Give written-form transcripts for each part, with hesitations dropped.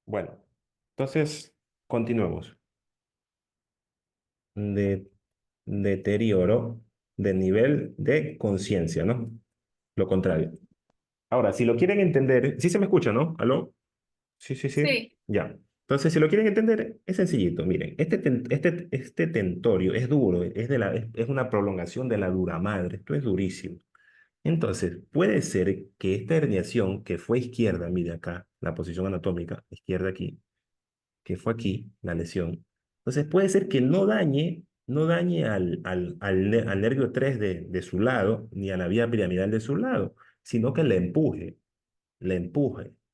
Bueno, entonces continuemos. De, deterioro de nivel de conciencia, ¿no? Lo contrario. Ahora, si lo quieren entender, sí se me escucha, ¿no? ¿Aló? Sí, sí, sí. Sí, Ya. Entonces, si lo quieren entender, es sencillito. Miren, este tentorio es duro, es una prolongación de la dura madre. Esto es durísimo. Entonces, puede ser que esta herniación que fue izquierda, mire acá, la posición anatómica, izquierda aquí, que fue aquí, la lesión. Entonces, puede ser que no dañe al nervio 3 de su lado, ni a la vía piramidal de su lado, sino que le empuje.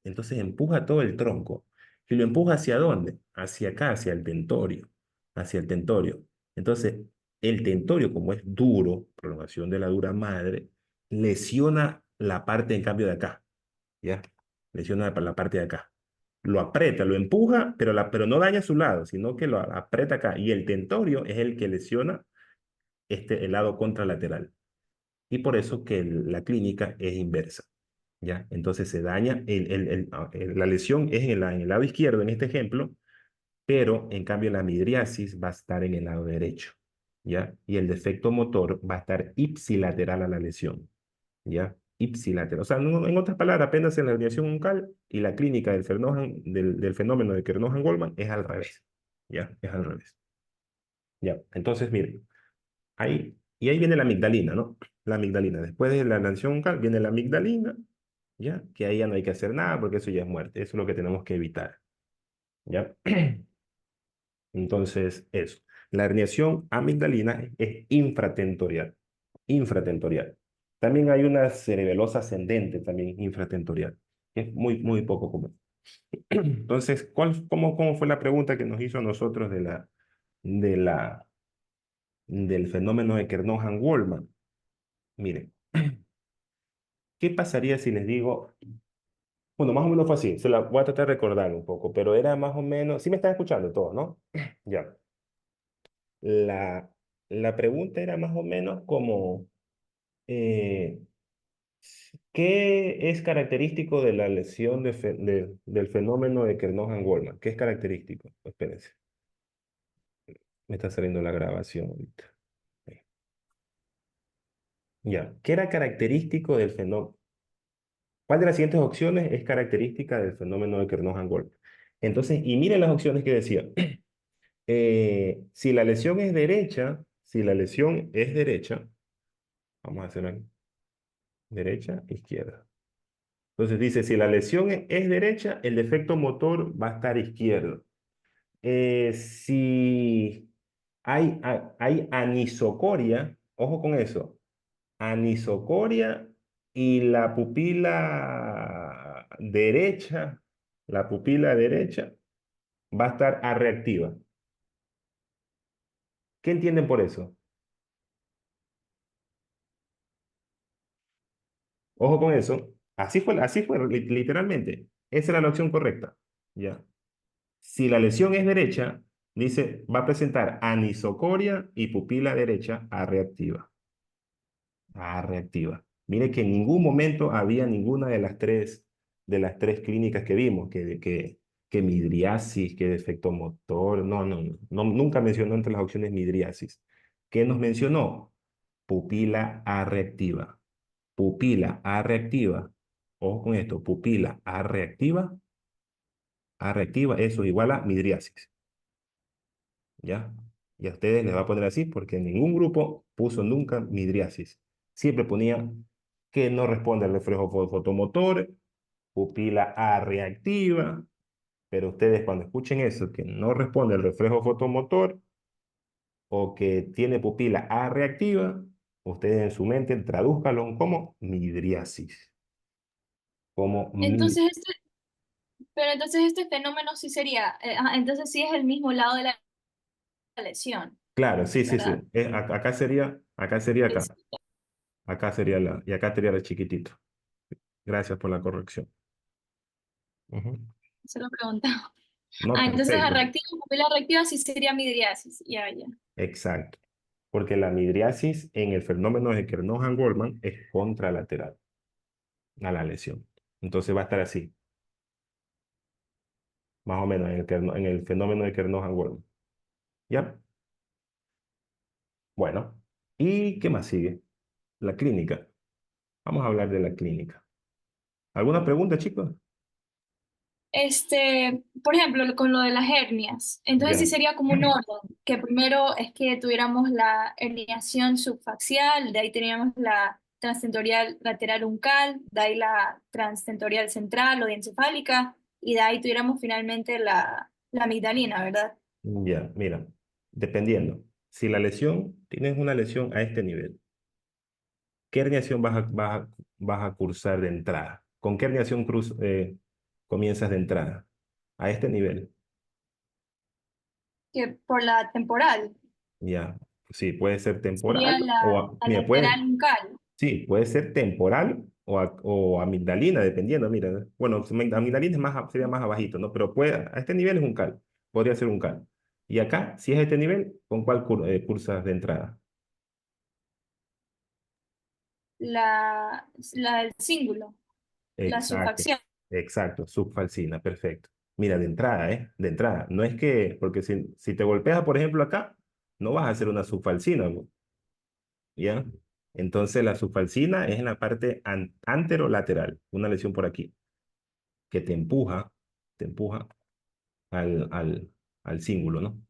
Entonces empuja todo el tronco. ¿Y lo empuja hacia dónde? Hacia acá, hacia el tentorio. Hacia el tentorio. Entonces, el tentorio, como es duro, prolongación de la dura madre, lesiona la parte, en cambio, de acá. ¿Ya? Lesiona la parte de acá. Lo aprieta, lo empuja, pero no daña su lado, sino que lo aprieta acá. Y el tentorio es el que lesiona el lado contralateral. Y por eso que la clínica es inversa. ¿Ya? Entonces se daña, la lesión es en el lado izquierdo en este ejemplo, pero en cambio la midriasis va a estar en el lado derecho. ¿Ya? Y el defecto motor va a estar ipsilateral a la lesión. ¿Ya? Ipsilateral. O sea, en otras palabras, apenas en la herniación uncal y la clínica del fenómeno de Kernohan-Goldman es al revés. ¿Ya? Es al revés. ¿Ya? Entonces, miren, y ahí viene la amigdalina, ¿no? La amigdalina. Después de la herniación uncal viene la amigdalina, ¿ya? Que ahí ya no hay que hacer nada porque eso ya es muerte. Eso es lo que tenemos que evitar, ¿ya? Entonces, eso. La herniación amigdalina es infratentorial. Infratentorial. También hay una cerebelosa ascendente, también infratentorial, que es muy, muy poco común. Entonces, cómo fue la pregunta que nos hizo a nosotros de la, del fenómeno de Kernohan-Wallman? Miren, ¿qué pasaría si les digo? Bueno, más o menos fue así. Se la voy a tratar de recordar un poco, pero era más o menos. Sí me están escuchando todos, ¿no? Ya. La, la pregunta era más o menos como, eh, ¿qué es característico de la lesión del fenómeno de Kernohan-Wallman? ¿Qué es característico? Espérense, me está saliendo la grabación ahorita. Ya. ¿Qué era característico del fenómeno? ¿Cuál de las siguientes opciones es característica del fenómeno de Kernohan-Wallman? Entonces, y miren las opciones que decía. Si la lesión es derecha, si la lesión es derecha, vamos a hacer aquí, derecha, izquierda. Entonces dice, si la lesión es derecha, el defecto motor va a estar izquierdo. Si hay anisocoria, ojo con eso, anisocoria y la pupila derecha va a estar arreactiva. ¿Qué entienden por eso? Ojo con eso. Así fue literalmente. Esa era la opción correcta. Ya. Si la lesión es derecha, dice, va a presentar anisocoria y pupila derecha A reactiva. A reactiva. Mire que en ningún momento había ninguna de las tres clínicas que vimos, que midriasis, que defecto motor. No, no, no, no, nunca mencionó entre las opciones midriasis. ¿Qué nos mencionó? Pupila A reactiva. Pupila A reactiva. Ojo con esto, pupila A reactiva, eso es igual a midriasis, ¿ya? Y a ustedes les va a poner así porque ningún grupo puso nunca midriasis. Siempre ponían que no responde al reflejo fotomotor, pupila A reactiva, pero ustedes cuando escuchen eso, que no responde al reflejo fotomotor o que tiene pupila A reactiva, ustedes en su mente tradúzcanlo como midriasis, como entonces pero entonces este fenómeno sí sería, entonces sí es el mismo lado de la lesión, Claro, sí, sí, sí. ¿verdad? Acá sería acá. Es- Y acá sería la chiquitito. Gracias por la corrección. Ujú. Se lo preguntaba. No, Ah, entonces a perfecto. reactiva, pupila reactiva sí sería midriasis. Ya, ya. Exacto. Porque la midriasis en el fenómeno de Kernohan-Goldman es contralateral a la lesión. Entonces va a estar así. más o menos en el fenómeno de Kernohan-Wurm. ¿Ya? Bueno, ¿y qué más sigue? La clínica. Vamos a hablar de la clínica. ¿Alguna pregunta, chicos? Por ejemplo, con lo de las hernias, entonces sí Ya, sería como un orden, que primero es que tuviéramos la herniación subfacial, de ahí teníamos la transtentorial lateral uncal, de ahí la transtentorial central o diencefálica, y de ahí tuviéramos finalmente la amigdalina, ¿verdad? ya, mira, dependiendo. Si la lesión, tienes una lesión a este nivel, ¿qué herniación vas a cursar de entrada? ¿Con qué herniación comienzas de entrada? A este nivel. Que por la temporal Ya, sí, puede ser temporal sería la mira, lateral uncal. sí, puede ser temporal o amigdalina, dependiendo, mira. Bueno, amigdalina es más, sería más abajito, ¿no? Pero a este nivel es un cal, podría ser un cal. Y acá, si es este nivel, ¿con cuál cursas de entrada? La del cíngulo, la Exacto, subfacción. exacto, subfalcina, perfecto. Mira, de entrada, ¿eh? De entrada. No es que, porque si te golpeas, por ejemplo, acá, no vas a hacer una subfalcina, ¿no? ¿Ya? Entonces la subfalcina es en la parte anterolateral, una lesión por aquí, que te empuja al, al, al cíngulo, ¿no?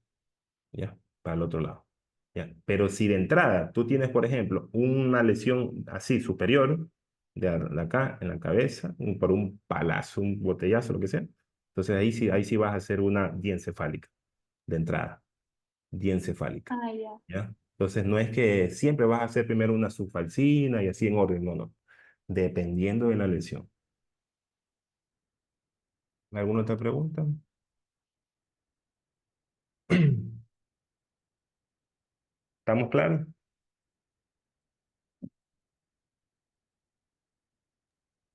¿Ya? Para el otro lado. ¿Ya? Pero si de entrada tú tienes, por ejemplo, una lesión así superior, de acá, en la cabeza, por un palazo, un botellazo, lo que sea, entonces ahí sí vas a hacer una diencefálica, de entrada, diencefálica. Ah, ya. ¿Ya? Entonces no es que siempre vas a hacer primero una subfalcina y así en orden, no, no. Dependiendo de la lesión. ¿Alguna otra pregunta? ¿Estamos claros?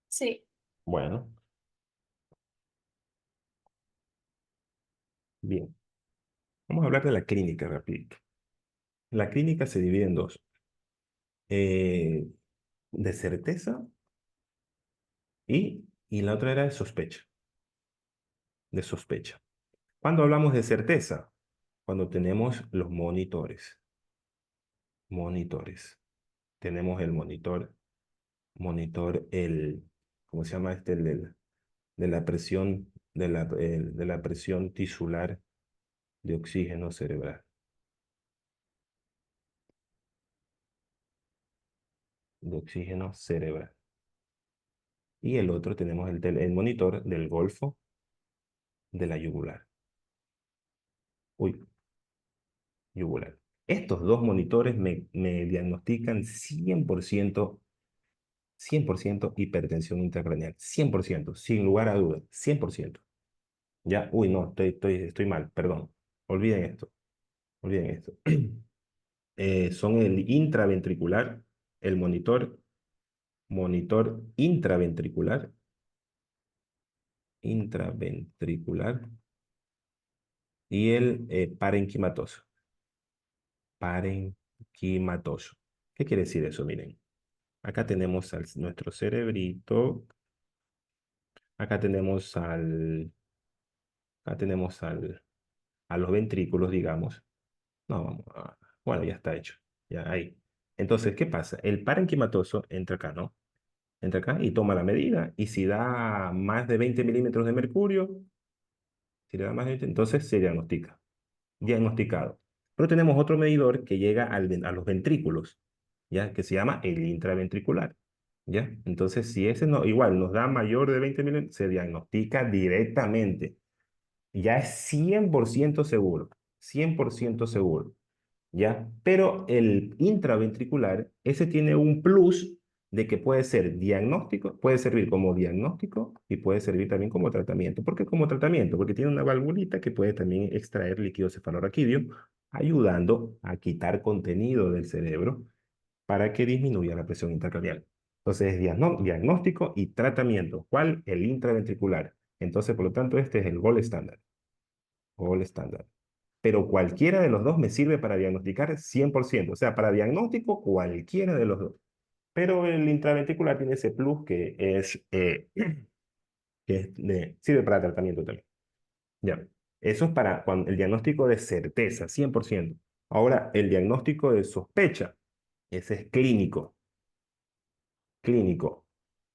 Sí, Bueno, bien. Vamos a hablar de la clínica rapidito. La clínica se divide en dos. eh, de certeza y la otra era de sospecha, de sospecha. Cuando hablamos de certeza, cuando tenemos los monitores, monitores. Tenemos el ¿cómo se llama este? De la presión, de la presión tisular de oxígeno cerebral, de oxígeno cerebral. Y el otro tenemos el monitor del golfo de la yugular. Uy, yugular. Estos dos monitores me diagnostican 100% hipertensión intracraneal. 100% sin lugar a dudas, 100%. Ya, uy, no, estoy mal, perdón. Olviden esto, olviden esto. Son el intraventricular, el monitor intraventricular y el parenquimatoso. Parenquimatoso. ¿Qué quiere decir eso? Miren, acá tenemos nuestro cerebrito, acá tenemos a los ventrículos, digamos. No, bueno, ya está hecho, ya ahí. Entonces, ¿qué pasa? El parenquimatoso entra acá, ¿no? Entra acá y toma la medida, y si da más de 20 milímetros de mercurio, si le da más de 20, entonces se diagnostica, diagnosticado. Pero tenemos otro medidor que llega a los ventrículos, ¿ya? Que se llama el intraventricular, ¿ya? Entonces, si ese no, igual nos da mayor de 20 milímetros, se diagnostica directamente. Ya es 100% seguro, 100% seguro. ¿Ya? Pero el intraventricular, ese tiene un plus de que puede ser diagnóstico, puede servir como diagnóstico y puede servir también como tratamiento. ¿Por qué como tratamiento? Porque tiene una valvulita que puede también extraer líquido cefalorraquídeo, ayudando a quitar contenido del cerebro para que disminuya la presión intracranial. Entonces es diagnóstico y tratamiento. ¿Cuál? El intraventricular. Entonces, por lo tanto, este es el gol estándar. Gol estándar, pero cualquiera de los dos me sirve para diagnosticar 100%. O sea, para diagnóstico, cualquiera de los dos. Pero el intraventricular tiene ese plus que sirve para tratamiento también. Ya. Eso es para cuando, el diagnóstico de certeza, 100%. Ahora, el diagnóstico de sospecha, ese es clínico, clínico.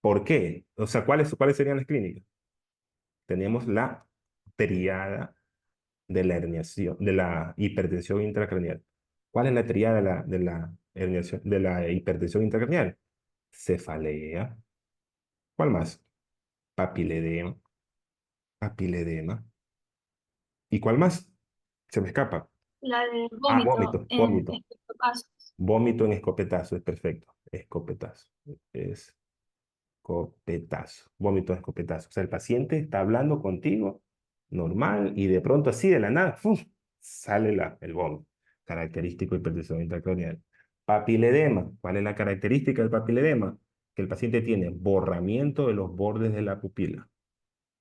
¿Por qué? O sea, ¿cuáles serían las clínicas? Tenemos la triada de la herniación, de la hipertensión intracraneal. ¿Cuál es la triada de la herniación, de la hipertensión intracraneal? Cefalea. ¿Cuál más? Papiledema, papiledema. ¿Y cuál más? Se me escapa. La de Ah, vómito vómito, en vómito. pasos. Vómito en escopetazo, es perfecto. Escopetazo. Escopetazo. Vómito en escopetazo. O sea, el paciente está hablando contigo normal y de pronto así de la nada, ¡fum! Sale el vómito. Característico de hipertensión intracraneal. Papiledema. ¿Cuál es la característica del papiledema? Que el paciente tiene borramiento de los bordes de la pupila.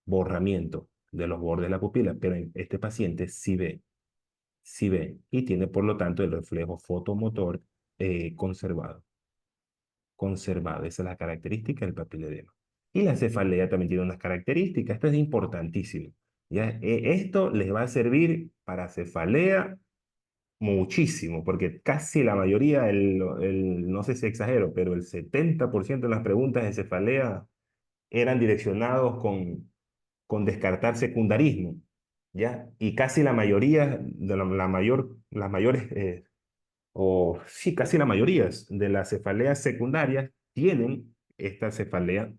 Borramiento de los bordes de la pupila. Pero este paciente sí ve y tiene por lo tanto el reflejo fotomotor conservado. Conservado, esa es la característica del papiledema. Y la cefalea también tiene unas características, esto es importantísimo. ¿Ya? Esto les va a servir para cefalea muchísimo, porque casi la mayoría, no sé si exagero, pero el 70% de las preguntas de cefalea eran direccionados con descartar secundarismo, ¿ya? Y casi la mayoría, las mayores, o sí, casi la mayoría de las cefaleas secundarias tienen esta cefalea,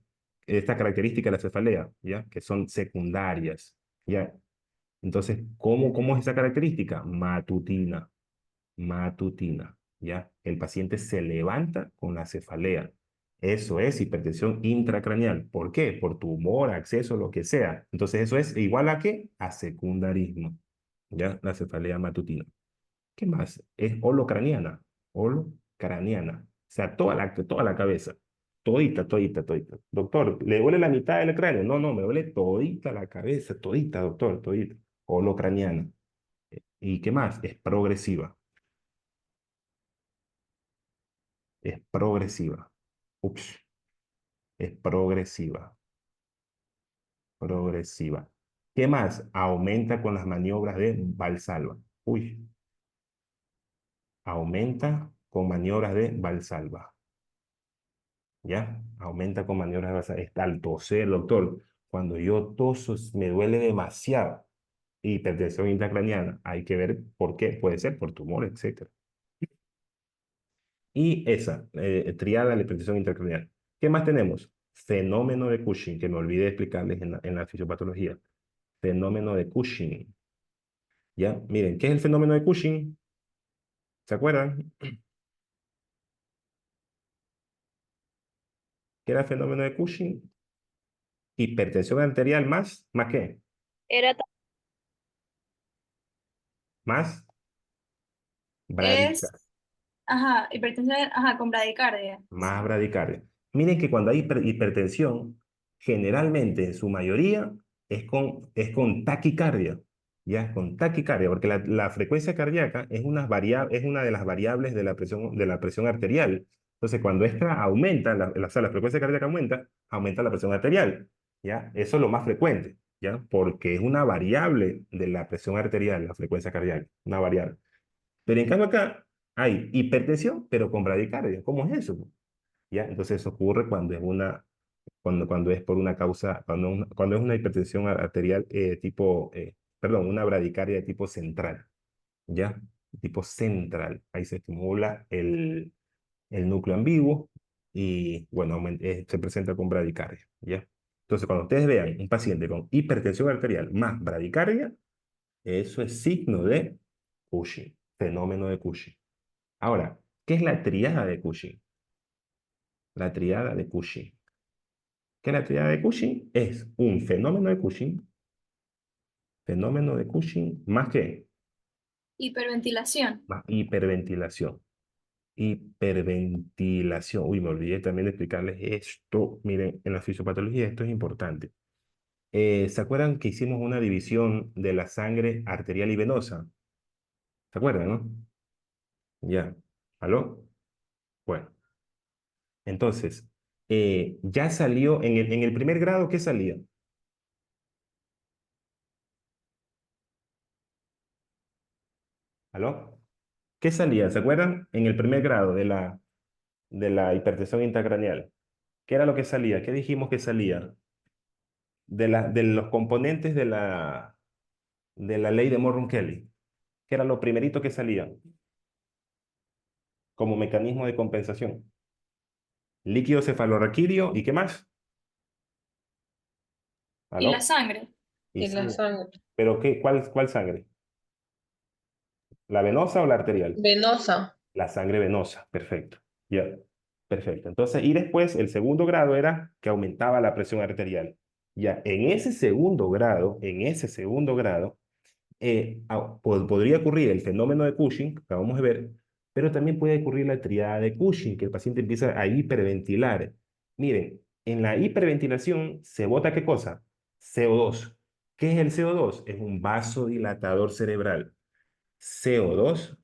esta característica de la cefalea, ¿ya? Que son secundarias, ¿ya? Entonces, ¿cómo es esa característica? Matutina, matutina, ¿ya? El paciente se levanta con la cefalea. Eso es hipertensión intracraneal. ¿Por qué? Por tumor, acceso, lo que sea. Entonces, ¿eso es igual a qué? A secundarismo, ¿ya? La cefalea matutina. ¿Qué más? Es holocraniana, holocraniana. O sea, toda la cabeza. Todita, todita, todita. Doctor, ¿le duele la mitad del cráneo? No, no, me duele todita la cabeza, todita, doctor, todita. Holocraniana. ¿Y qué más? Es progresiva. Es progresiva. Ups, es progresiva. Progresiva. ¿Qué más? Aumenta con las maniobras de Valsalva. Uy, aumenta con maniobras de Valsalva. ¿Ya? Aumenta con maniobras de Valsalva. Está al toser, doctor. Cuando yo toso, me duele demasiado. Hipertensión intracraniana. Hay que ver por qué. Puede ser por tumor, etcétera. Y esa, triada de la hipertensión intracraneal. ¿Qué más tenemos? Fenómeno de Cushing, que me olvidé de explicarles en la fisiopatología. Fenómeno de Cushing. ¿Ya? Miren, ¿qué es el fenómeno de Cushing? ¿Se acuerdan? ¿Qué era el fenómeno de Cushing? Hipertensión arterial ¿más qué? Era, Más es, bradicardia. ajá, hipertensión, ajá, con bradicardia. Más Sí. bradicardia. Miren que cuando hay hipertensión, generalmente en su mayoría es con taquicardia, ¿ya? Con taquicardia, porque la frecuencia cardíaca es una de las variables de la presión arterial. Entonces, cuando esta aumenta, o sea, la frecuencia cardíaca aumenta la presión arterial, ¿ya? Eso es lo más frecuente, ¿ya? Porque es una variable de la presión arterial, la frecuencia cardíaca, una variable. Pero en cambio acá hay hipertensión, pero con bradicardia. ¿Cómo es eso? ¿Ya? Entonces eso ocurre cuando es por una causa, cuando es una hipertensión arterial perdón, una bradicardia de tipo central, ¿ya? Tipo central. Ahí se estimula el núcleo ambiguo y, bueno, se presenta con bradicardia, ¿ya? Entonces, cuando ustedes vean un paciente con hipertensión arterial más bradicardia, eso es signo de Cushing, fenómeno de Cushing. Ahora, ¿qué es la triada de Cushing? La triada de Cushing. ¿Qué es la triada de Cushing? Es un fenómeno de Cushing, más que Hiperventilación. más hiperventilación. Hiperventilación. Uy, me olvidé también de explicarles esto. Miren, en la fisiopatología esto es importante. ¿Se acuerdan que hicimos una división de la sangre arterial y venosa? ¿Se acuerdan, no? Ya. ¿Aló? Bueno, entonces, ya salió, en el primer grado, ¿qué salía? ¿Aló? ¿Qué salía? ¿Se acuerdan? En el primer grado de la hipertensión intracraneal. ¿Qué era lo que salía? ¿Qué dijimos que salía? De los componentes de la ley de Morron-Kelly. ¿Qué era lo primerito que salía como mecanismo de compensación? Líquido cefalorraquídeo y ¿qué más? Y la ¿Aló? sangre. Y Y la sangre. sangre. ¿Pero qué? ¿Cuál sangre? ¿La venosa o la arterial? Venosa. La sangre venosa, perfecto. Ya, perfecto. Entonces, y después el segundo grado era que aumentaba la presión arterial. Ya, en ese segundo grado, podría ocurrir el fenómeno de Cushing, que acabamos de ver, pero también puede ocurrir la triada de Cushing, que el paciente empieza a hiperventilar. Miren, en la hiperventilación se bota ¿qué cosa? CO2. ¿Qué es el CO2? Es un vasodilatador cerebral. CO2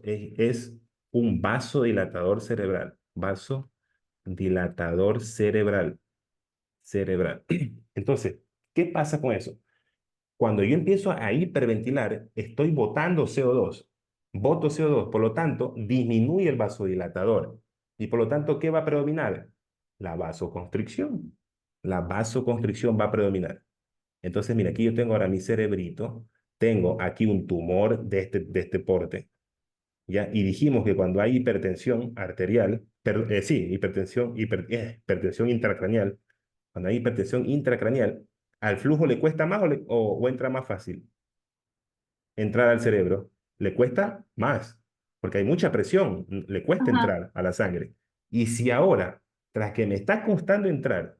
es un vasodilatador cerebral. Vasodilatador cerebral. Entonces, ¿qué pasa con eso? Cuando yo empiezo a hiperventilar, estoy botando CO2. Boto CO2, por lo tanto, disminuye el vasodilatador. Y por lo tanto, ¿qué va a predominar? La vasoconstricción. La vasoconstricción va a predominar. Entonces, mira, aquí yo tengo ahora mi cerebrito, tengo aquí un tumor de este porte, ¿ya? Y dijimos que cuando hay hipertensión arterial, sí, hipertensión intracraneal, cuando hay hipertensión intracraneal, ¿al flujo le cuesta más o entra más fácil entrar al cerebro? Le cuesta más, porque hay mucha presión, le cuesta Ajá. entrar a la sangre. Y si ahora, tras que me está costando entrar,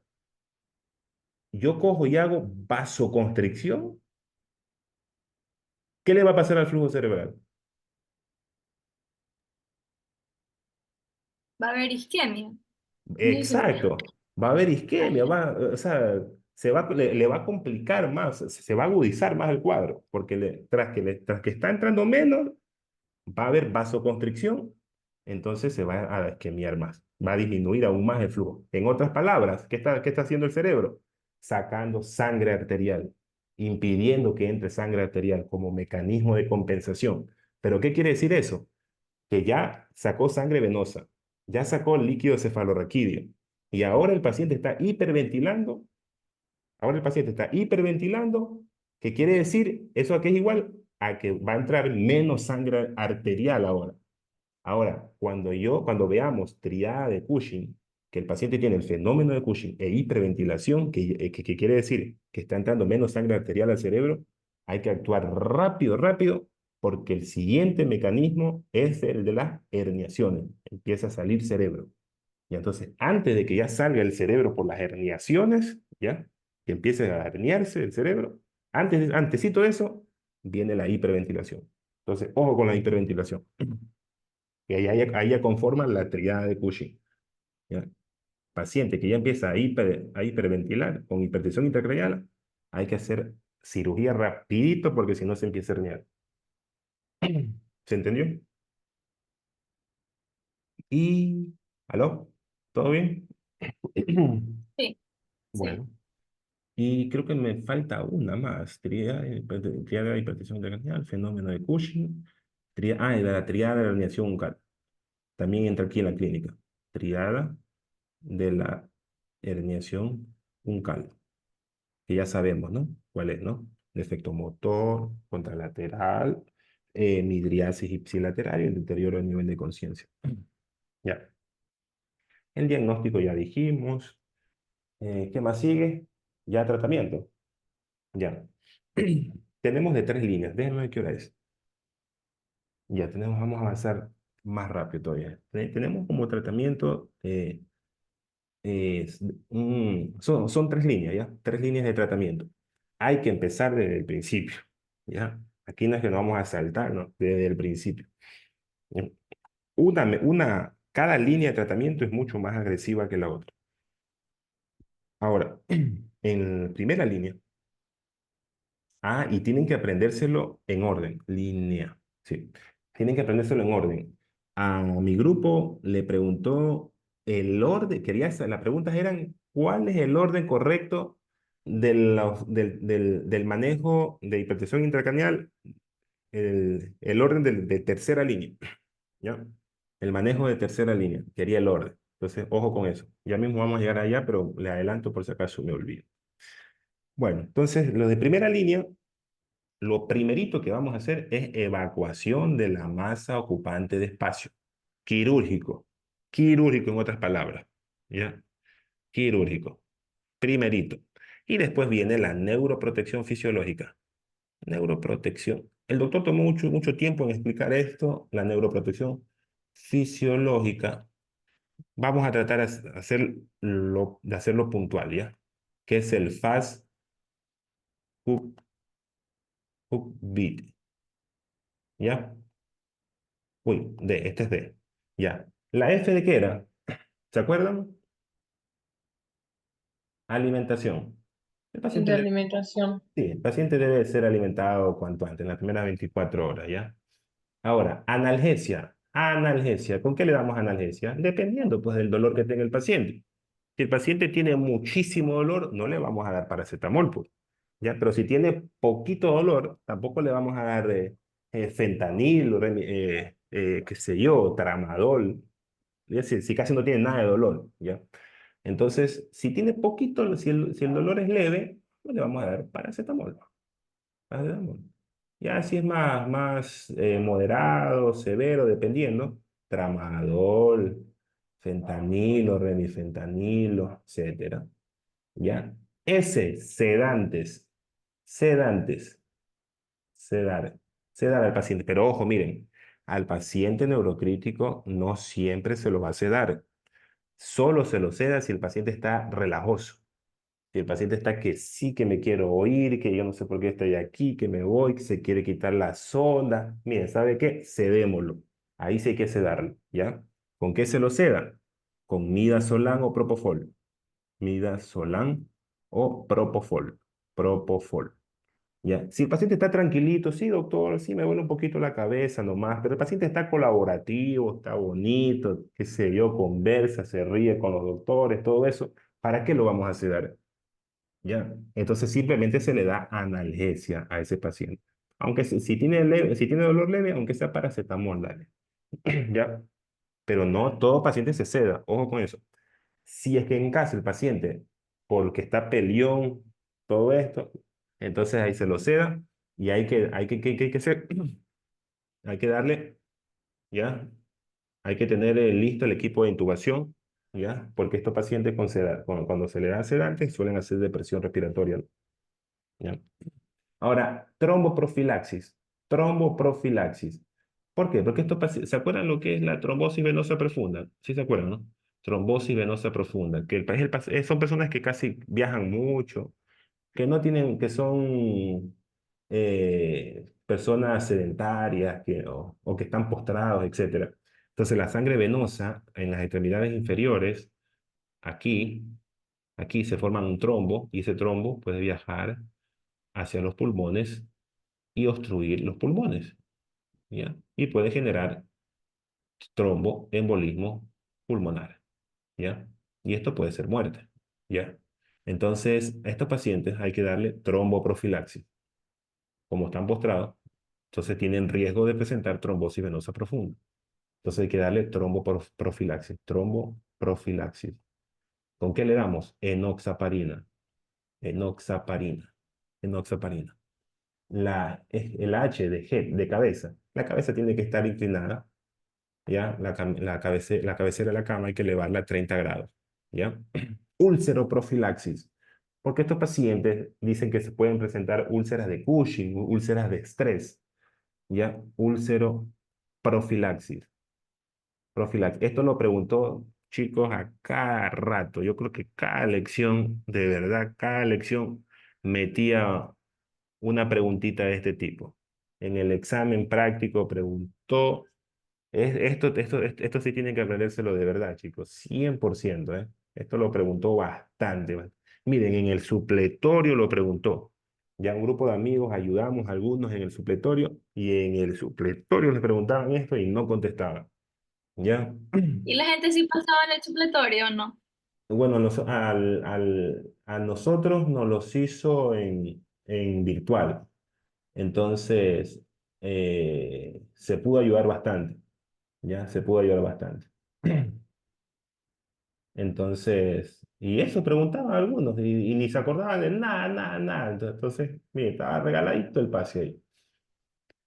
yo cojo y hago vasoconstricción, ¿qué le va a pasar al flujo cerebral? Va a haber isquemia. No sé si- Exacto, va a haber isquemia, o sea, le va a complicar más, se va a agudizar más el cuadro, porque tras que está entrando menos, va a haber vasoconstricción, entonces se va a isquemiar más, va a disminuir aún más el flujo. En otras palabras, ¿qué está haciendo el cerebro? Sacando sangre arterial, impidiendo que entre sangre arterial como mecanismo de compensación. ¿Pero qué quiere decir eso? Que ya sacó sangre venosa, ya sacó líquido cefalorraquídeo y ahora el paciente está hiperventilando, ¿qué quiere decir? ¿Eso a qué es igual? A que va a entrar menos sangre arterial ahora. Ahora, cuando veamos triada de Cushing, que el paciente tiene el fenómeno de Cushing e hiperventilación, que quiere decir que está entrando menos sangre arterial al cerebro, hay que actuar rápido, rápido, porque el siguiente mecanismo es el de las herniaciones. Empieza a salir cerebro. Y entonces, antes de que ya salga el cerebro por las herniaciones, ¿ya? Que empiece a herniarse el cerebro, antesito de eso, viene la hiperventilación. Entonces, ojo con la hiperventilación. Y ahí ya conforma la triada de Cushing. ¿Ya? Paciente que ya empieza a hiperventilar con hipertensión intracraneal, hay que hacer cirugía rapidito porque si no se empieza a herniar. ¿Se entendió? Y, ¿aló? ¿Todo bien? Sí, sí. Bueno, y creo que me falta una más. Triada de hipertensión intracraneal, fenómeno de Cushing. Y la triada de la herniación uncal. También entra aquí en la clínica. Triada de la herniación uncal, que ya sabemos, ¿no? ¿Cuál es, no? Defecto motor, contralateral, midriasis ipsilateral y el deterioro del nivel de conciencia. Ya. El diagnóstico ya dijimos. ¿Qué más sigue? Ya tratamiento. Ya. Tenemos de 3 líneas. Déjenme ver qué hora es. Ya tenemos, vamos a avanzar más rápido todavía. Tenemos como tratamiento son 3 líneas, ¿ya? 3 líneas de tratamiento. Hay que empezar desde el principio, ¿ya? Aquí no es que nos vamos a saltar, ¿no? Desde el principio. ¿Ya? Cada línea de tratamiento es mucho más agresiva que la otra. Ahora, en primera línea, y tienen que aprendérselo en orden, línea, sí. Tienen que aprendérselo en orden. A mi grupo le preguntó el orden, las preguntas eran, ¿cuál es el orden correcto del manejo de hipertensión intracraneal el orden de tercera línea, ¿ya? El manejo de tercera línea, quería el orden. Entonces, ojo con eso. Ya mismo vamos a llegar allá, pero le adelanto por si acaso me olvido. Bueno, entonces, lo de primera línea, lo primerito que vamos a hacer es evacuación de la masa ocupante de espacio. Quirúrgico. Quirúrgico en otras palabras. ¿Ya? Quirúrgico. Primerito. Y después viene la neuroprotección fisiológica. Neuroprotección. El doctor tomó mucho tiempo en explicar esto, la neuroprotección fisiológica. Vamos a tratar de hacerlo puntual, ¿ya? Que es el fast hook, hook beat, ¿ya? Uy, D, este es D. Ya. ¿La F de qué era? ¿Se acuerdan? Alimentación. El paciente De debe, alimentación. sí, el paciente debe ser alimentado cuanto antes, en las primeras 24 horas, ¿ya? Ahora, analgesia. Analgesia. ¿Con qué le damos analgesia? Dependiendo, pues, del dolor que tenga el paciente. Si el paciente tiene muchísimo dolor, no le vamos a dar paracetamol, pues, ¿ya? Pero si tiene poquito dolor, tampoco le vamos a dar fentanil, qué sé yo, tramadol. Es decir, si casi no tiene nada de dolor, ¿ya? Entonces, si tiene poquito, si el dolor es leve, no le vamos a dar paracetamol. Paracetamol. Ya si es más moderado, severo, dependiendo, tramadol, fentanilo, remifentanilo, etcétera. ¿Ya? Sedantes, sedantes, sedar, sedar al paciente. Pero ojo, miren, al paciente neurocrítico no siempre se lo va a sedar. Solo se lo seda si el paciente está relajoso. Si el paciente está que sí que me quiero oír, que yo no sé por qué estoy aquí, que me voy, que se quiere quitar la sonda. Miren, ¿sabe qué? Sedémoslo. Ahí sí hay que sedarlo, ¿ya? ¿Con qué se lo seda? Con midazolam o propofol. Midazolam o propofol. Propofol. ¿Ya? Si el paciente está tranquilito, sí, doctor, sí, me duele un poquito la cabeza nomás, pero el paciente está colaborativo, está bonito, qué sé yo, conversa, se ríe con los doctores, todo eso, ¿para qué lo vamos a sedar? ¿Ya? Entonces simplemente se le da analgesia a ese paciente. Aunque si tiene dolor leve, aunque sea paracetamol, dale. ¿Ya? Pero no todo paciente se seda, ojo con eso. Si es que en caso el paciente, porque está pelión, todo esto, entonces ahí se lo seda y hay que hacer, hay que darle, ¿ya? Hay que tener listo el equipo de intubación, ¿ya? Porque estos pacientes cuando se le da sedante suelen hacer depresión respiratoria, ¿ya? Ahora, tromboprofilaxis. Tromboprofilaxis. ¿Por qué? Porque ¿se acuerdan lo que es la trombosis venosa profunda? Sí se acuerdan, ¿no? Trombosis venosa profunda, que son personas que casi viajan mucho, que no tienen, que son personas sedentarias o que están postrados, etcétera. Entonces, la sangre venosa en las extremidades inferiores, aquí, aquí se forma un trombo y ese trombo puede viajar hacia los pulmones y obstruir los pulmones, ¿ya? Y puede generar tromboembolismo pulmonar, ¿ya? Y esto puede ser muerte, ¿ya? Entonces, a estos pacientes hay que darle tromboprofilaxis. Como están postrados, entonces tienen riesgo de presentar trombosis venosa profunda. Entonces hay que darle tromboprofilaxis, tromboprofilaxis. ¿Con qué le damos? Enoxaparina, enoxaparina, enoxaparina. El H de cabeza. La cabeza tiene que estar inclinada, ¿ya? La cabecera de la cama hay que elevarla a 30 grados, ¿ya? Úlceroprofilaxis. Porque estos pacientes dicen que se pueden presentar úlceras de Cushing, úlceras de estrés, ¿ya? Úlceroprofilaxis. Profilaxis. Esto lo preguntó, chicos, a cada rato. Yo creo que cada lección, de verdad, cada lección metía una preguntita de este tipo. En el examen práctico preguntó, esto sí tienen que aprendérselo de verdad, chicos, 100%, ¿eh? Esto lo preguntó bastante. Miren, en el supletorio lo preguntó. Ya un grupo de amigos ayudamos a algunos en el supletorio y en el supletorio les preguntaban esto y no contestaban. ¿Ya? ¿Y la gente sí pasaba en el supletorio o no? Bueno, a nosotros nos los hizo en virtual. Entonces, se pudo ayudar bastante, ¿ya? Se pudo ayudar bastante. Entonces, y eso preguntaban algunos y ni se acordaban de nada, nada, nada. Entonces, mire, estaba regaladito el pase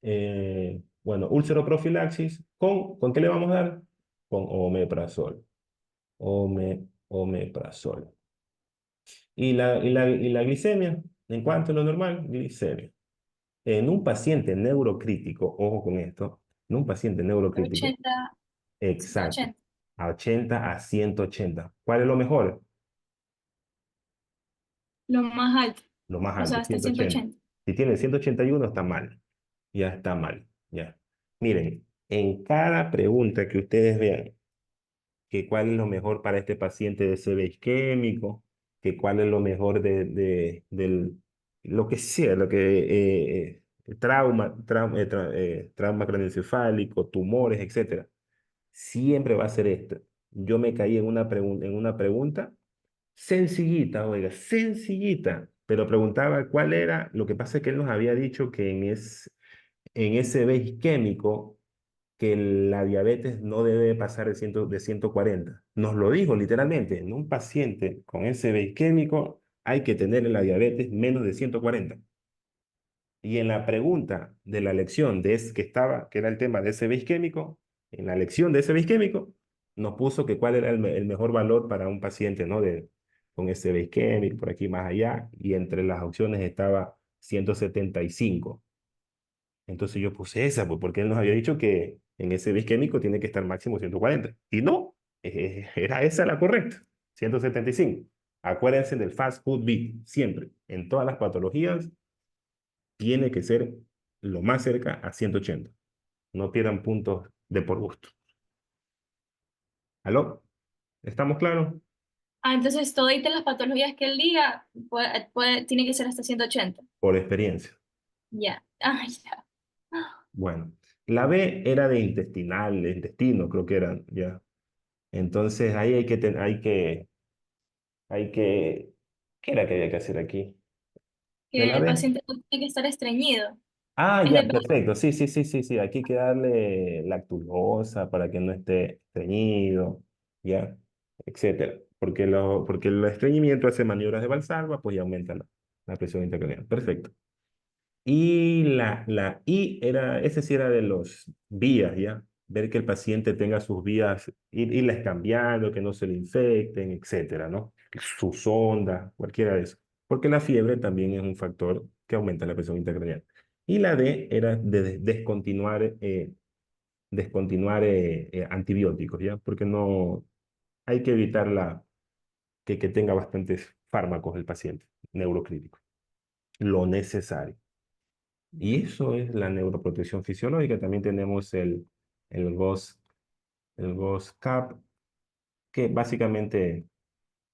ahí. Bueno, úlceroprofilaxis, ¿con qué le vamos a dar? Con omeprazol. Omeprazol. ¿Y la glicemia? ¿En cuanto a lo normal? Glicemia. En un paciente neurocrítico, ojo con esto, en un paciente neurocrítico, 80, exacto, 180. a 80 a 180. ¿Cuál es lo mejor? Lo más alto, Lo más o sea, alto, hasta 180. 180. Si tiene 181 está mal. Ya está mal. Ya. Miren, en cada pregunta que ustedes vean, que cuál es lo mejor para este paciente de CV isquémico, que cuál es lo mejor lo que sea, trauma craneoencefálico, tumores, etcétera. Siempre va a ser esto. Yo me caí en una pregunta sencillita, oiga, sencillita, pero preguntaba cuál era. Lo que pasa es que él nos había dicho que en ese B isquémico que la diabetes no debe pasar de 140. Nos lo dijo literalmente, en un paciente con ese B isquémico hay que tener la diabetes menos de 140. Y en la pregunta de la lección que era el tema de ese B isquémico, en la lección de ese B isquémico, nos puso que cuál era el mejor valor para un paciente, ¿no? Con ese B isquémico, por aquí más allá, y entre las opciones estaba 175. Entonces yo puse esa, pues, porque él nos había dicho que en ese isquémico tiene que estar máximo 140. Y no, era esa la correcta, 175. Acuérdense del fast food beat, siempre, en todas las patologías, tiene que ser lo más cerca a 180. No pierdan puntos de por gusto. ¿Aló? ¿Estamos claros? Ah, entonces toditas las patologías que él diga tiene que ser hasta 180. Por experiencia. Ya. Ah, ya. Bueno, la B era de intestino, creo que era, ya. Entonces ahí hay que, ¿qué era que había que hacer aquí? De Que la el B. paciente no tiene que estar estreñido. Ah, Es ya, depende. perfecto. Sí, sí, sí, sí, sí. Aquí hay que darle lactulosa para que no esté estreñido, ya, etcétera. Porque el estreñimiento hace maniobras de Valsalva, pues ya aumenta la presión intracraneal. Perfecto. Y la I ese sí era de los vías, ¿ya? Ver que el paciente tenga sus vías, irlas cambiando, que no se le infecten, etcétera, ¿no? Sus ondas, cualquiera de eso. Porque la fiebre también es un factor que aumenta la presión intracraneal. Y la D era de descontinuar antibióticos, ¿ya? Porque no hay que evitar que tenga bastantes fármacos el paciente neurocrítico. Lo necesario. Y eso es la neuroprotección fisiológica. También tenemos el GOS, el GOS-CAP, que básicamente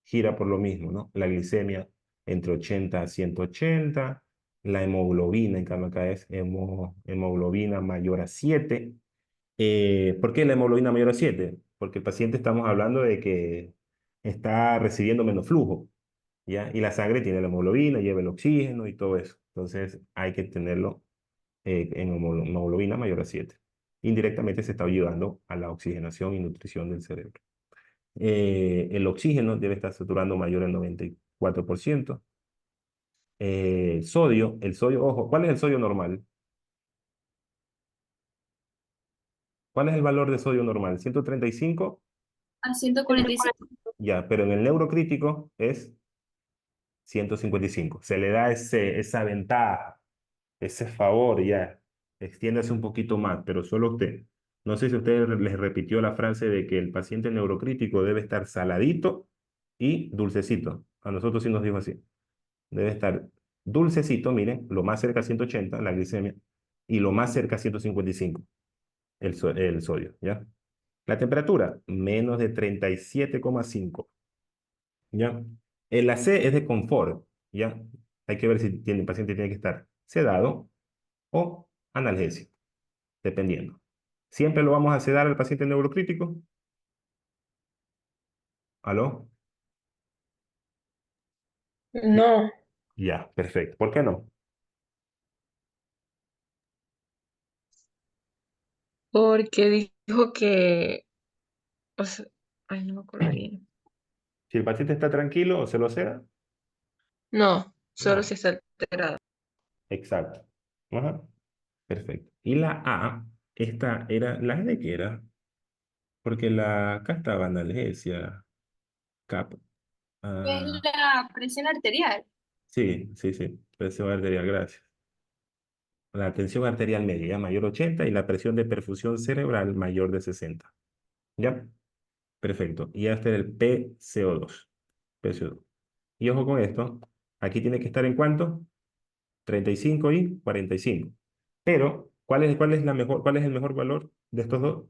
gira por lo mismo, ¿no? La glicemia entre 80 a 180, la hemoglobina, en cambio acá es hemoglobina mayor a 7. ¿Por qué la hemoglobina mayor a 7? Porque el paciente estamos hablando de que está recibiendo menos flujo, ¿ya? Y la sangre tiene la hemoglobina, lleva el oxígeno y todo eso. Entonces hay que tenerlo en hemoglobina mayor a 7. Indirectamente se está ayudando a la oxigenación y nutrición del cerebro. El oxígeno debe estar saturando mayor al 94%. El sodio, ojo, ¿cuál es el sodio normal? ¿Cuál es el valor de sodio normal? 135, A 145. ya, pero en el neurocrítico es 155. Se le da esa ventaja, ese favor, ya. Extiéndase un poquito más, pero solo usted. No sé si usted les repitió la frase de que el paciente neurocrítico debe estar saladito y dulcecito. A nosotros sí nos dijo así. Debe estar dulcecito, miren, lo más cerca a 180, la glicemia, y lo más cerca a 155, el sodio, ¿ya? La temperatura, menos de 37,5. ¿Ya? El AC es de confort, ¿ya? Hay que ver si el paciente tiene que estar sedado o analgésico, dependiendo. ¿Siempre lo vamos a sedar al paciente neurocrítico? ¿Aló? No, Ya, perfecto. ¿Por qué no? porque dijo que, o sea, ay, no me acuerdo bien. Si el paciente está tranquilo o se lo seda, No, solo no. si está alterado. Exacto. Ajá. Perfecto. Y la A, esta era, ¿la A de qué era? Porque la, acá estaba analgesia, CAP. Es Ah, la presión arterial. sí, sí, sí. Presión arterial, gracias. La tensión arterial media, ya mayor 80 y la presión de perfusión cerebral mayor de 60. ¿Ya? Perfecto. Y este es el PCO2. PCO2. Y ojo con esto, aquí tiene que estar en cuánto, 35 y 45. Pero, cuál es la mejor, cuál es el mejor valor de estos dos?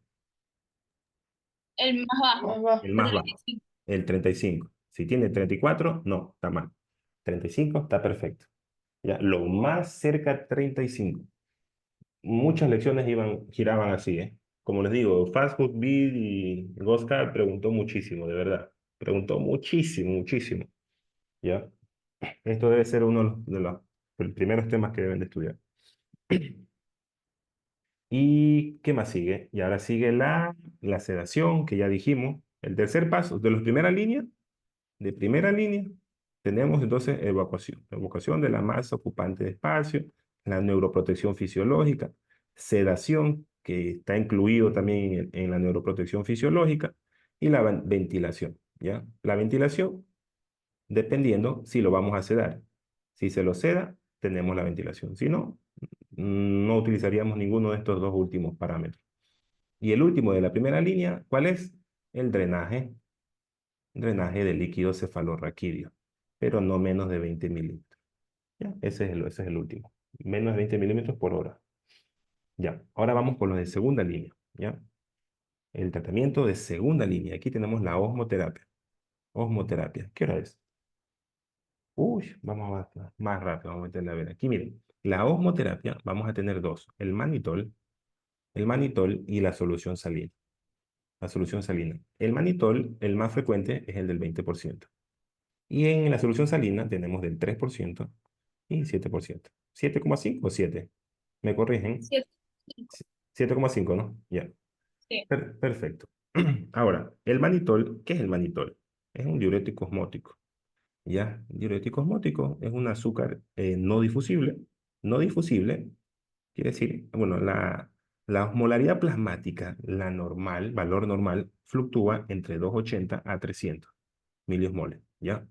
El más bajo, Más bajo. El más bajo, 35. el 35. Si tiene 34, no, está mal. 35 está perfecto. Ya, lo más cerca a 35. Muchas lecciones giraban así, ¿eh? Como les digo, Fast Food Bill y Oscar preguntó muchísimo, de verdad. Preguntó muchísimo, muchísimo. ¿Ya? Esto debe ser uno de los primeros temas que deben de estudiar. ¿Y qué más sigue? Y ahora sigue la sedación, que ya dijimos. El tercer paso, de primera línea, tenemos entonces evacuación. Evacuación de la masa ocupante de espacio, la neuroprotección fisiológica, sedación, que está incluido también en la neuroprotección fisiológica, y la ventilación, ¿ya? La ventilación, dependiendo si lo vamos a sedar. Si se lo seda, tenemos la ventilación. Si no, no utilizaríamos ninguno de estos dos últimos parámetros. Y el último de la primera línea, ¿cuál es? El drenaje. Drenaje de líquido cefalorraquídeo, pero no menos de 20 milímetros. ¿Ya? Ese es el último. Menos de 20 milímetros por hora. Ya. Ahora vamos con lo de segunda línea. ¿Ya? El tratamiento de segunda línea. Aquí tenemos la osmoterapia. Osmoterapia. ¿Qué hora es? Uy, vamos más rápido. Vamos a meterle a ver. Aquí miren. La osmoterapia vamos a tener dos. El manitol y la solución salina. La solución salina. El manitol, el más frecuente, es el del 20%. Y en la solución salina tenemos del 3% y 7%. 7,5 o 7. ¿Me corrigen? ¿Cierto? 7,5, ¿no? Ya. Sí. Perfecto. Ahora, el manitol, ¿qué es el manitol? Es un diurético osmótico. ¿Ya? Diurético osmótico es un azúcar no difusible. No difusible quiere decir, bueno, la osmolaridad plasmática, la normal, valor normal, fluctúa entre 280 a 300 miliosmoles. ¿Ya?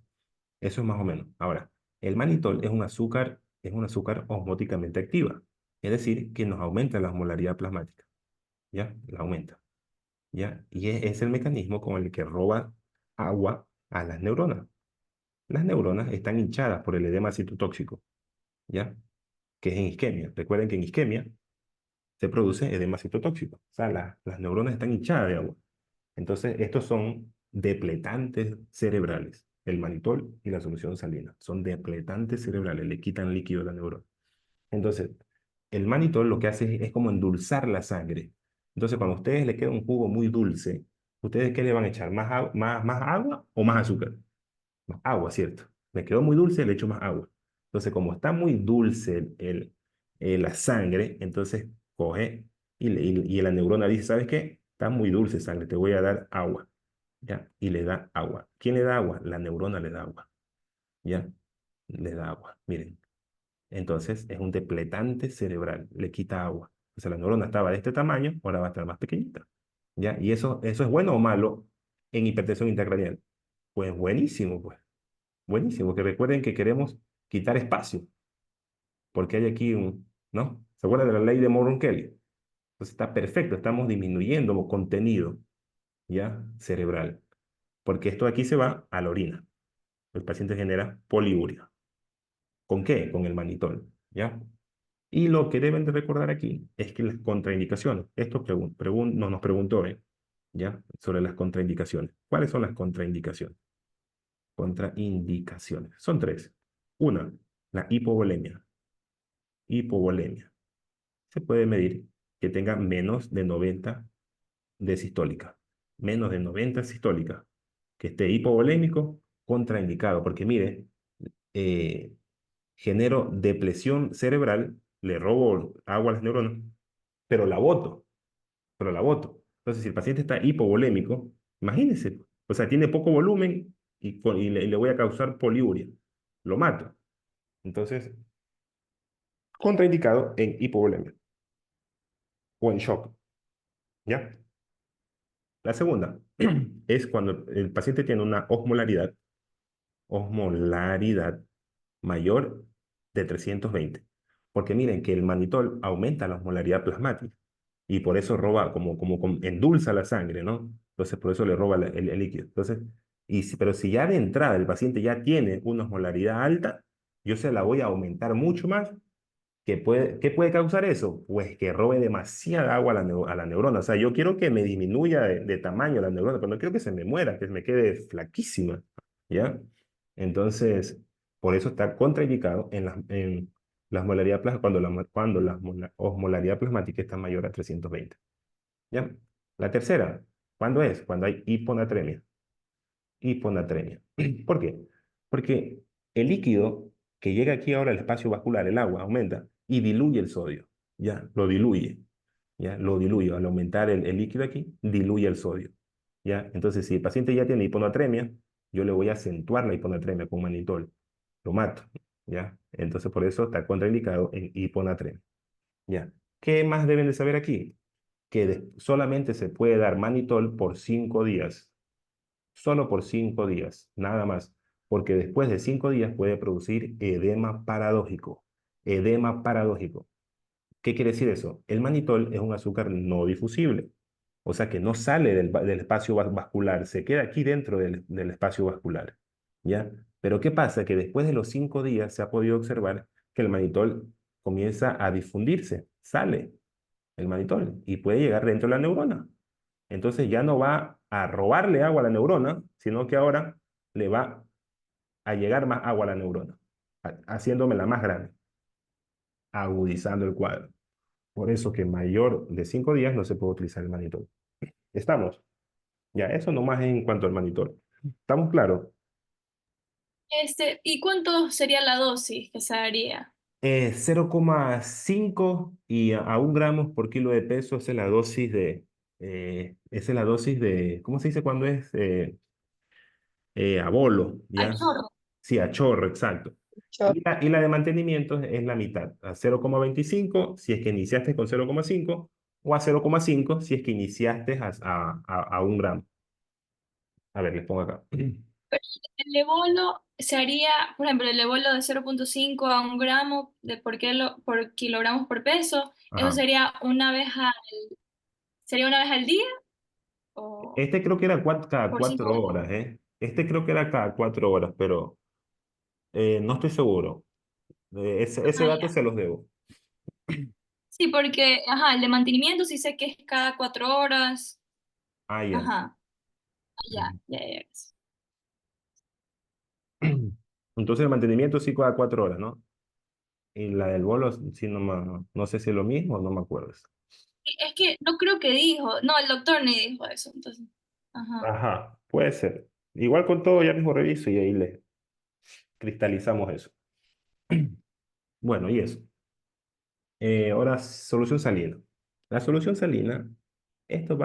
Eso es más o menos. Ahora, el manitol es un azúcar osmóticamente activa, es decir, que nos aumenta la osmolaridad plasmática, ¿ya? La aumenta, ¿ya? Y es el mecanismo con el que roba agua a las neuronas. Las neuronas están hinchadas por el edema citotóxico, ¿ya? Que es en isquemia. Recuerden que en isquemia se produce edema citotóxico. O sea, las neuronas están hinchadas de agua. Entonces, estos son depletantes cerebrales. El manitol y la solución salina son depletantes cerebrales, le quitan líquido a la neurona. Entonces, el manitol lo que hace es como endulzar la sangre. Entonces, cuando a ustedes le queda un jugo muy dulce, ¿ustedes qué le van a echar? ¿Más agua o más azúcar? Más agua, ¿cierto? Me quedó muy dulce, le echo más agua. Entonces, como está muy dulce la sangre, entonces coge y la neurona dice, ¿sabes qué? Está muy dulce sangre, te voy a dar agua. ¿Ya? Y le da agua. ¿Quién le da agua? La neurona le da agua. ¿Ya? Le da agua. Miren. Entonces, es un depletante cerebral, le quita agua. O sea, la neurona estaba de este tamaño, ahora va a estar más pequeñita. ¿Ya? ¿Y eso es bueno o malo en hipertensión intracranial? Pues buenísimo, pues. Buenísimo, que recuerden que queremos quitar espacio, porque hay aquí ¿no? ¿Se acuerdan de la ley de Morron-Kelly? Entonces está perfecto, estamos disminuyendo contenido, ¿ya? Cerebral, porque esto aquí se va a la orina. El paciente genera poliuria. ¿Con qué? Con el manitol, ¿ya? Y lo que deben de recordar aquí es que las contraindicaciones, esto nos preguntó, ¿ya? Sobre las contraindicaciones. ¿Cuáles son las contraindicaciones? Contraindicaciones. Son tres. Una, la hipovolemia. Hipovolemia. Se puede medir que tenga menos de 90 de sistólica. Menos de 90 sistólica. Que esté hipovolémico, contraindicado. Porque mire, eh, genero depresión cerebral, le robo agua a las neuronas, pero la boto. solo la boto. Entonces, si el paciente está hipovolémico, imagínense, o sea, tiene poco volumen y le voy a causar poliuria, lo mato. Entonces, contraindicado en hipovolemia o en shock, ¿ya? La segunda es cuando el paciente tiene una osmolaridad mayor de 320. Porque miren que el manitol aumenta la osmolaridad plasmática y por eso roba, como endulza la sangre, ¿no? Entonces, por eso le roba el líquido. Entonces, pero si ya de entrada el paciente ya tiene una osmolaridad alta, yo se la voy a aumentar mucho más. ¿Qué puede causar eso? Pues que robe demasiada agua a la neurona. O sea, yo quiero que me disminuya de tamaño la neurona, pero no quiero que se me muera, que me quede flaquísima, ¿ya? Entonces, por eso está contraindicado en la osmolaridad cuando la osmolaridad plasmática está mayor a 320, ¿ya? La tercera, ¿cuándo es? Cuando hay hiponatremia. Hiponatremia. ¿Por qué? Porque el líquido que llega aquí ahora al espacio vascular, el agua, aumenta y diluye el sodio, ¿ya? Lo diluye, ¿ya? Lo diluye. Al aumentar el líquido aquí, diluye el sodio, ¿ya? Entonces, si el paciente ya tiene hiponatremia, yo le voy a acentuar la hiponatremia con manitol. Lo mato, ¿ya? Entonces, por eso está contraindicado en hiponatremia, ¿ya? ¿Qué más deben de saber aquí? Que solamente se puede dar manitol por 5 días, solo por 5 días, nada más, porque después de 5 días puede producir edema paradójico. Edema paradójico. ¿Qué quiere decir eso? El manitol es un azúcar no difusible, o sea que no sale del espacio vascular, se queda aquí dentro del espacio vascular, ¿ya? Pero ¿qué pasa? Que después de los 5 días se ha podido observar que el manitol comienza a difundirse, sale el manitol y puede llegar dentro de la neurona. Entonces ya no va a robarle agua a la neurona, sino que ahora le va a llegar más agua a la neurona, haciéndomela más grande, agudizando el cuadro. Por eso que mayor de 5 días no se puede utilizar el manitol. ¿Estamos? Ya, eso nomás en cuanto al manitol. ¿Estamos claros? ¿Y cuánto sería la dosis que se daría? 0,5 y a 1 gramos por kilo de peso, esa es la dosis de, ¿cómo se dice cuando es? A bolo, A ¿ya? chorro. Sí, a chorro, exacto. Y la de mantenimiento es la mitad, a 0,25 si es que iniciaste con 0,5 o a 0,5 si es que iniciaste a 1 gramo. A ver, les pongo acá. El ebolo se haría, por ejemplo, el ebolo de 0,5 a 1 gramo por kilogramos por peso. ¿Eso Ajá. sería una vez al día o Este creo que era cada por 5 horas? 4 horas, ¿eh? Este creo que era cada 4 horas, pero no estoy seguro. Ese Ah, dato ya. se los debo. Sí, porque, ajá, el de mantenimiento sí sé que es cada 4 horas. Ah, ya. Ajá, Ujú. ya, ya, ya. Entonces el mantenimiento sí cada 4 horas, ¿no? Y la del bolo, sí, no sé si es lo mismo, no me acuerdo. Es que no creo que dijo, no, el doctor ni dijo eso, entonces. Ajá. Ajá, puede ser. Igual con todo ya mismo reviso y ahí le cristalizamos eso. Bueno, y eso. Ahora, solución salina. La solución salina, esto va